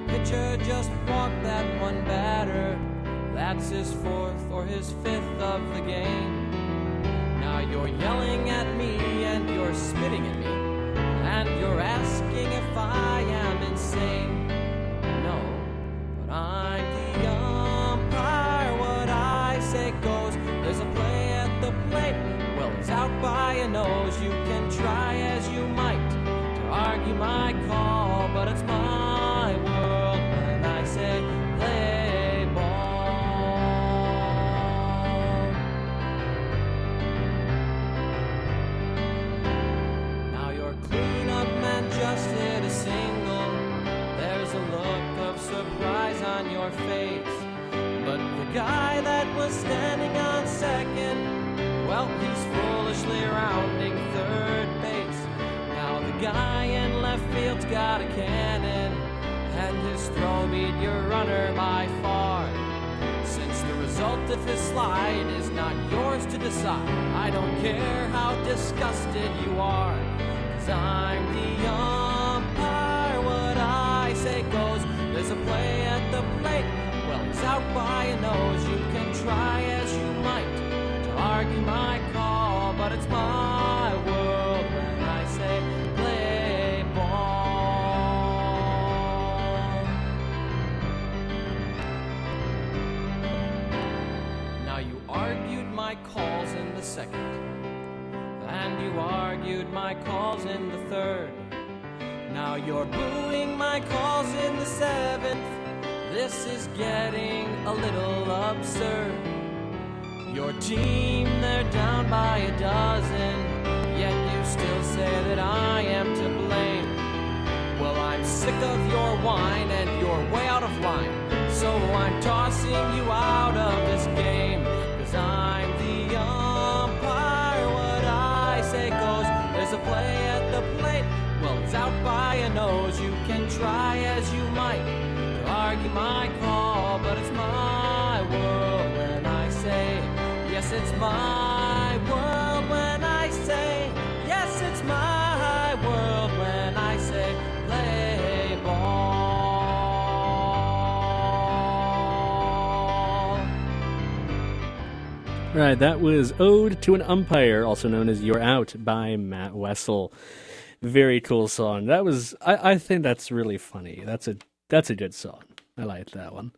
pitcher just walked that one batter. That's his fourth or his fifth of the game. Now you're yelling at me and you're spitting at me, and you're asking if I am insane. No, but I'm the umpire. What I say goes. There's a play at the plate. Well, it's out by a nose. You can try as you might to argue my call, but it's my world when I say play ball. Now your cleanup man just hit a single. There's a look of surprise on your face. But the guy that was standing on second, well, he's foolishly rounding third base. Now the guy in left field's got a cannon, and his throw beat your runner by far. Since the result of his slide is not yours to decide, I don't care how disgusted you are, 'cause I'm the umpire. What I say goes. There's a play at the plate. Well, it's out by a nose. You can try as you might to argue my call, but it's my world when I say play ball. Now you argued my calls in the second, and you argued my calls in the third. Now you're booing my calls in the seventh. This is getting a little absurd. Your team, they're down by a dozen, yet you still say that I am to blame. Well, I'm sick of your whine and you're way out of line, so I'm tossing you out of this game, 'cause I'm the umpire. What I say goes. There's a play at the plate. Well, it's out by a nose. You can try as you might to argue my call, but it's my world when I say, yes, it's my world when I say, yes, it's my world when I say, play ball. Right, that was Ode to an Umpire, also known as You're Out by Matt Wessel. Very cool song. That was, I think that's really funny. That's a good song. I like that one.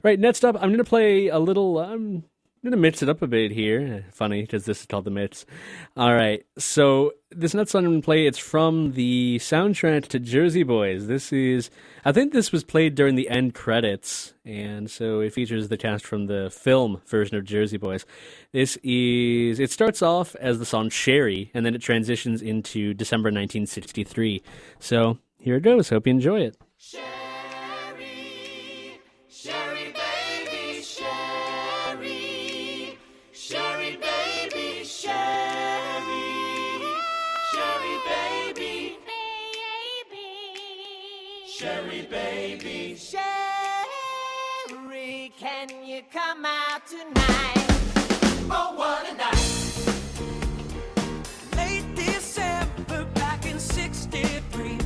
Right, next up, I'm going to play a little, I'm going to mix it up a bit here. Funny, because this is called The Mix. All right, so this next song I'm going to play, it's from the soundtrack to Jersey Boys. I think this was played during the end credits, and so it features the cast from the film version of Jersey Boys. It starts off as the song Sherry, and then it transitions into December 1963. So here it goes. Hope you enjoy it. Sherry, baby. Sherry, can you come out tonight? Oh, what a night. Late December back in 63.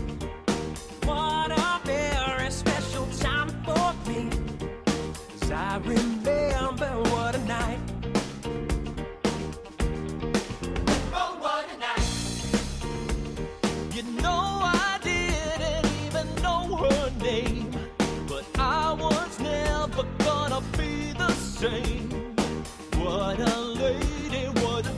What a very special time for me. 'Cause I remember what a night. Oh, what a night. You know I didn't even know her name, but I was never gonna be the same. What a lady, what a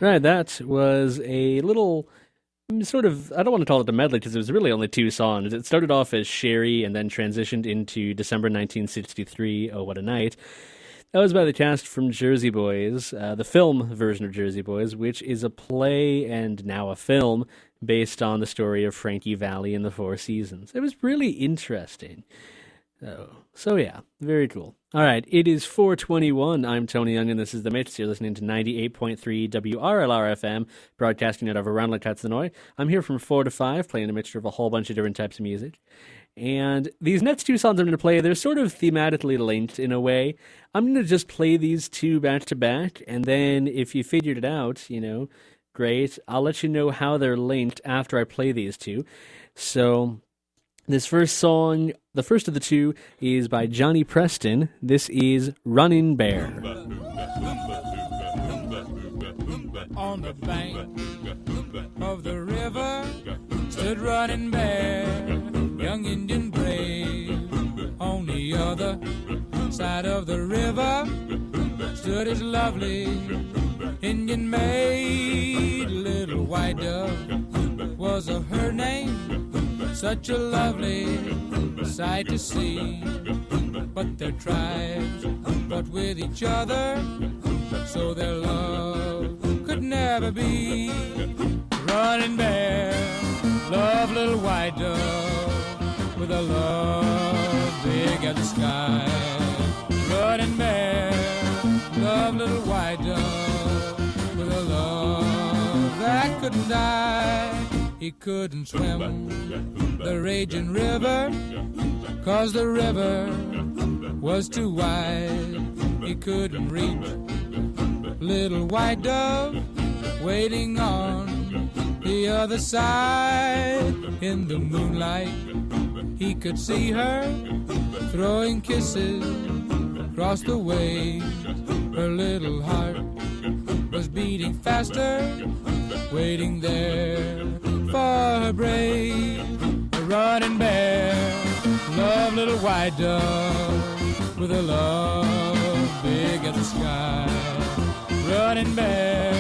Right, that was a little sort of, I don't want to call it a medley because it was really only 2 songs. It started off as Sherry and then transitioned into December 1963, Oh What a Night. That was by the cast from Jersey Boys, the film version of Jersey Boys, which is a play and now a film based on the story of Frankie Valli and the Four Seasons. It was really interesting. So yeah, very cool. All right, it is 4:21. I'm Tony Young, and this is The Mix. You're listening to 98.3 WRLR-FM, broadcasting out of Arundel-Katsinoy. I'm here from 4 to 5, playing a mixture of a whole bunch of different types of music. And these next 2 songs I'm going to play, they're sort of thematically linked in a way. I'm going to just play these 2 back to back, and then if you figured it out, great. I'll let you know how they're linked after I play these 2. So this first song, the first of the 2, is by Johnny Preston. This is Running Bear. On the bank of the river stood Running Bear, young Indian brave. On the other side of the river stood his lovely Indian maid. Little white dove was her name, such a lovely sight to see. But their tribes fought with each other, so their love could never be. Running Bear, love little white dove, with a love big as the sky. Running Bear, love little white dove, with a love that couldn't die. He couldn't swim the raging river, 'cause the river was too wide. He couldn't reach little white dove waiting on the other side. In the moonlight he could see her throwing kisses across the waves. Her little heart was beating faster, waiting there for her brave. A running bear, love little white dove, with a love big as the sky. Running bear,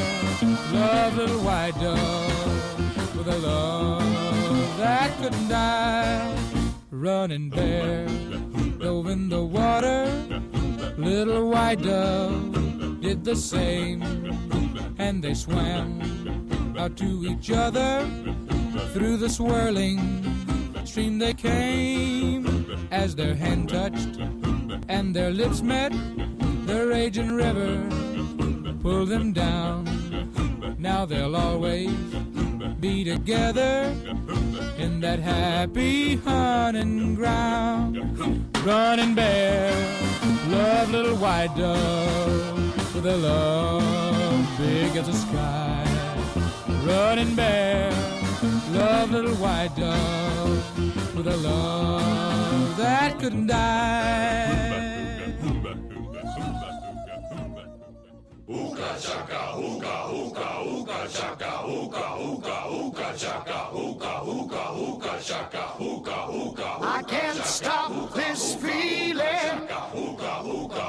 love little white dove, with a love that couldn't die. Running bear, dove in the water, little white dove did the same, and they swam out to each other. Through the swirling stream they came. As their hand touched and their lips met, the raging river pulled them down. Now they'll always be together in that happy hunting ground. Running bear, love little white dove, with a love big as the sky. Running bear, love little white dove, with a love that couldn't die. Ooka chaka, ooka, ooka, ooka chaka, ooka, ooka, ooka chaka, ooka, ooka, ooka chaka, ooka, ooka. I can't stop this feeling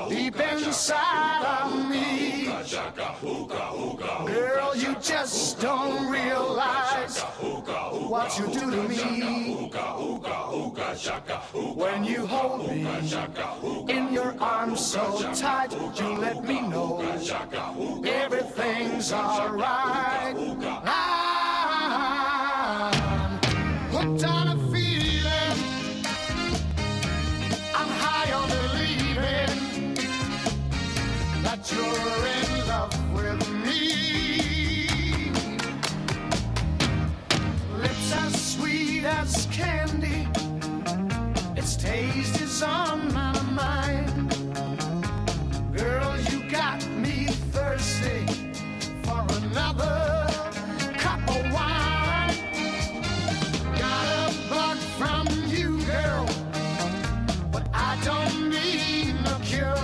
deep inside of me. Girl, you just don't realize what you do to me. When you hold me in your arms so tight, you let me know everything's alright. I'm hooked on a feeling, I'm high on believing that you're in love with me. Lips as sweet as candy, its taste is on my mind. Girl, you got me thirsty for another cup of wine. Got a bug from you, girl, but I don't need no cure.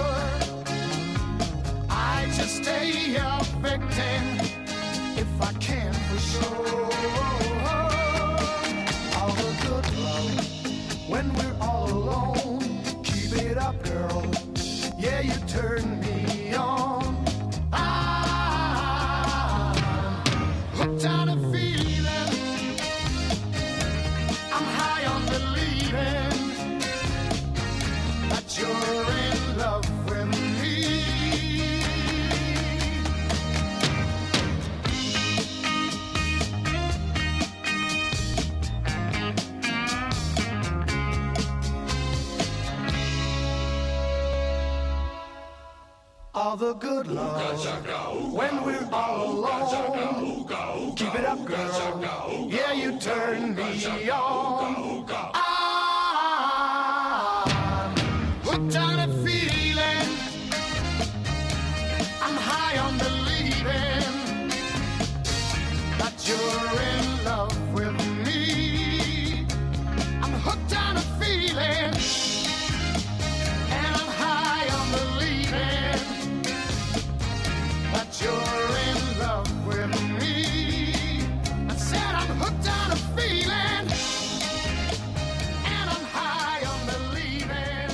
I just stay a victim if I can for sure. All the good love when we're all alone. Keep it up, girl. Yeah, you turn me on. all the good love when we're all alone. Keep it up, girl. Yeah, you turn me on. I'm hooked on a feeling. I'm high on believing that you're in love with me. I'm hooked on a feeling. And I'm high on believing that you're in love with me. I said I'm hooked on a feeling, and I'm high on believing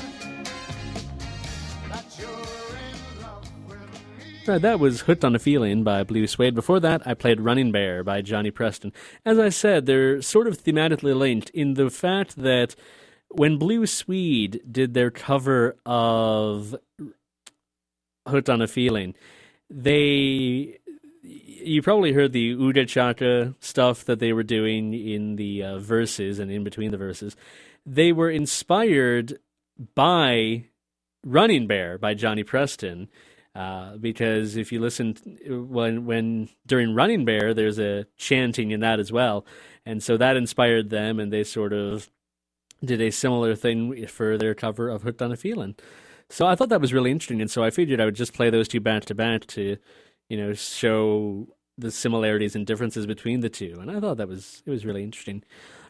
that you're in love with me. Right, that was Hooked on a Feeling by Blue Swede. Before that, I played Running Bear by Johnny Preston. As I said, they're sort of thematically linked in the fact that when Blue Swede did their cover of Hooked on a Feeling, you probably heard the Uda Chaka stuff that they were doing in the verses and in between the verses. They were inspired by Running Bear by Johnny Preston, because if you listen, when during Running Bear, there's a chanting in that as well, and so that inspired them, and they sort of did a similar thing for their cover of Hooked on a Feeling. So I thought that was really interesting, and so I figured I would just play those two back to back to, show the similarities and differences between the two. And I thought it was really interesting.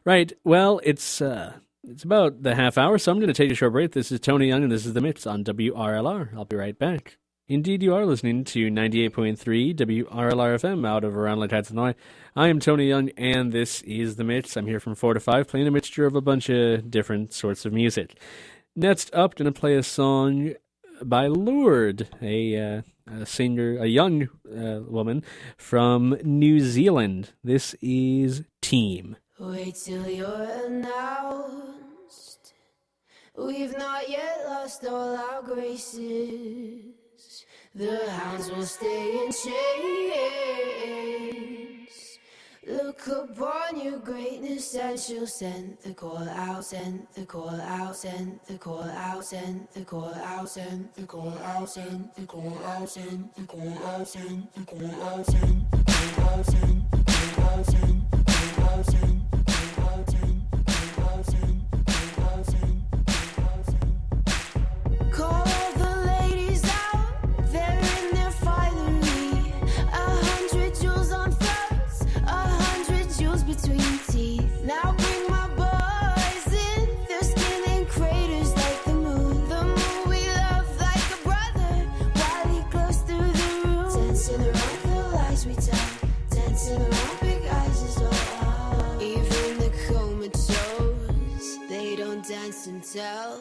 Right, well, it's about the half hour, so I'm going to take a short break. This is Tony Young, and this is The Mix on WRLR. I'll be right back. Indeed, you are listening to 98.3 WRLR FM out of around Lake Heights, Illinois. I am Tony Young, and this is The Mix. I'm here from 4 to 5, playing a mixture of a bunch of different sorts of music. Next up, going to play a song by Lorde, a singer, a young woman from New Zealand. This is Team. Wait till you're announced. We've not yet lost all our graces. The hounds will stay in chains. Look upon your greatness and she'll send the call out, send the call out, send the call out, send the call out, send the call out, send the call out, send the call out, send the call out, send the call out, send the call out, send the call out, send the call out, send the call out, send the call out, send. Call the ladies out, they're in their finery. 100 jewels on throats, 100 jewels between teeth. Now bring my boys in, their skin in craters like the moon. The moon we love like a brother, while he glows through the room. Dancing around the lies we tell, dancing around big eyes as well. Even the comatose, they don't dance and tell.